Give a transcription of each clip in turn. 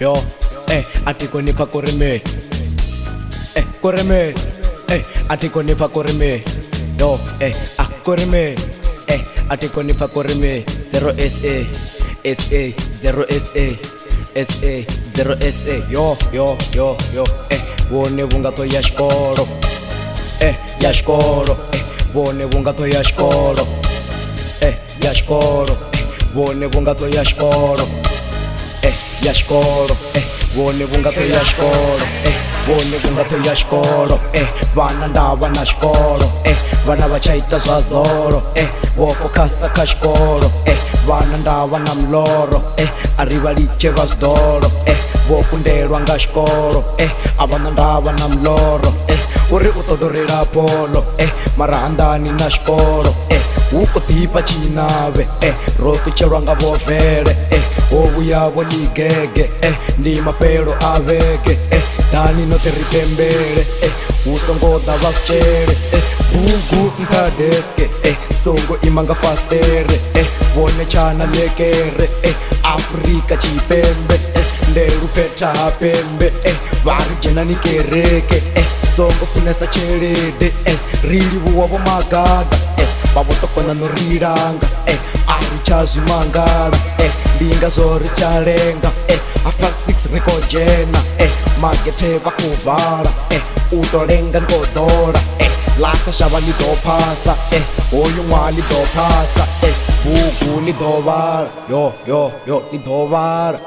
Yo, atiko nipa koreme. Koreme. Atiko nipa koreme. Yo, koreme. Atiko nipa koreme. 0 SA. SA, 0 SA. SA, 0 SA. Yo. Wone vunga to ya xikolo. Ya xikolo. Wone vunga to ya xikolo. Ya xikolo. Wone vunga to ya xikolo. Ya xikolo. Wone vunga to ya xikolo. Wone vunga to ya xikolo. Vana ndava na xikolo. Vana va chaita swa zolo. Vo focasa ka xikolo. Vana ndava na mloro. Arrivaliche va sdolo. Vo kundelwa nga xikolo. Avana ndava na mloro. Uri u todorela polo. Mara andani na xikolo. Uko tipa chinave. Rotu chelwa nga vovele. Ovu yavo ligege. Ndi mapelo avege. Dani no te ripembele. Usongoda vakuchele. Bugu ntadeske. Songo imanga fastere. Vone chana lekere. Afrika chipembe. Nderu peta hapembe. Vari jena nikereke. Songo funesa chelede. Rili vuwavo magada. Vavotokona no rilanga. Ari chazi mangala. Linga zori sialenga. Afa 6 rekojena. Magete vakuvala. Utolenga nkodola. Lasa shava lidopasa. Oyu mwa lidopasa. Bugu lidovala. Yo lidovala.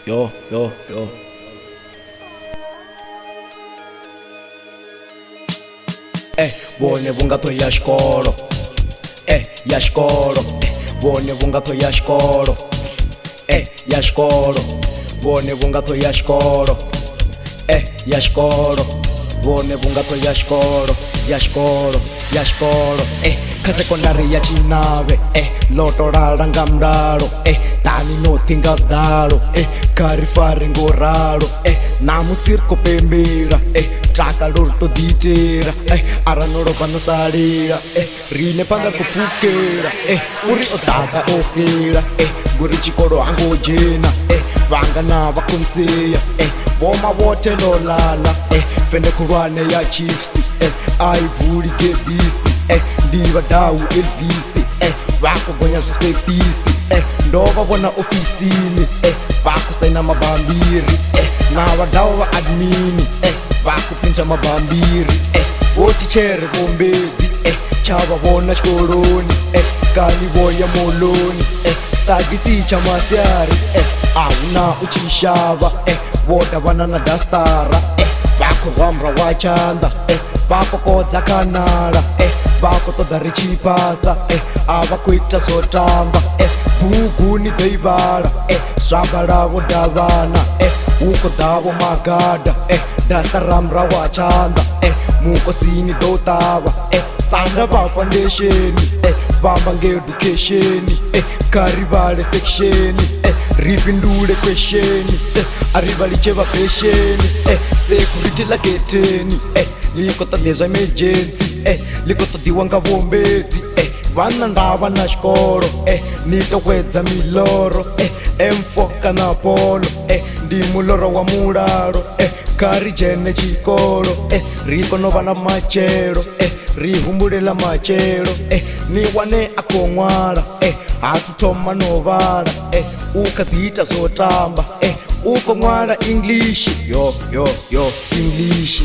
Yo. Wone vunga to ya xikolo. Ya xikolo. Wone vunga to ya xikolo. Ya xikolo. Wone vunga to ya xikolo. Ya xikolo. Wone vunga to ya xikolo. Ya xikolo. Ka sekondari ya chinave. Loto ralanga mralo. Tani no tinga dalo. Kari fari ngoralo. Namu circo pembira. Traka lorto ditera. Aranoro vana salira. Rine panda kupukera. Uri otata ohira. Guri chikoro ango jena. Vanga na vakunzeya. Voma wote no lala. Fende kurwane ya chiefsi. Aivuri gebisi. Ndiva dawu elvisi. Vako gonya zustepisi. Ndova vona ofisini. Vako saina mabambiri. Nawa dawa wa admini. Vako pincha mabambiri. Otichere vombezi. Chava vona xikoloni. Kani voya moloni. Stagisi cha masyari. Auna uchishava. Voda vana na dastara. Vako ramra wachanda. Vako kodza kanala. Vako toda richipasa. Ava kuita zotamba. Bugu ni deivala. Swaba lavo davana. Uko davo magada. Dasta ramra wachanda. Muko sini dotava. Sanga va foundation. Vamba nge education. Karivale section. Ripindule question. Arrivaliche va fashion. Security la geteni. Likota deza emergency. Likota diwanga vombezi. Vana ndava na xikolo. Nitokwedza miloro. Mfoka na polo. Ndi muloro wa mulalo. Kari jene chikolo. Riko no vana machelo. Rihumbulela machelo. Niwane akongwala. Atutoma novala. Ukazita zotamba. Uko ngwala English. Yo English.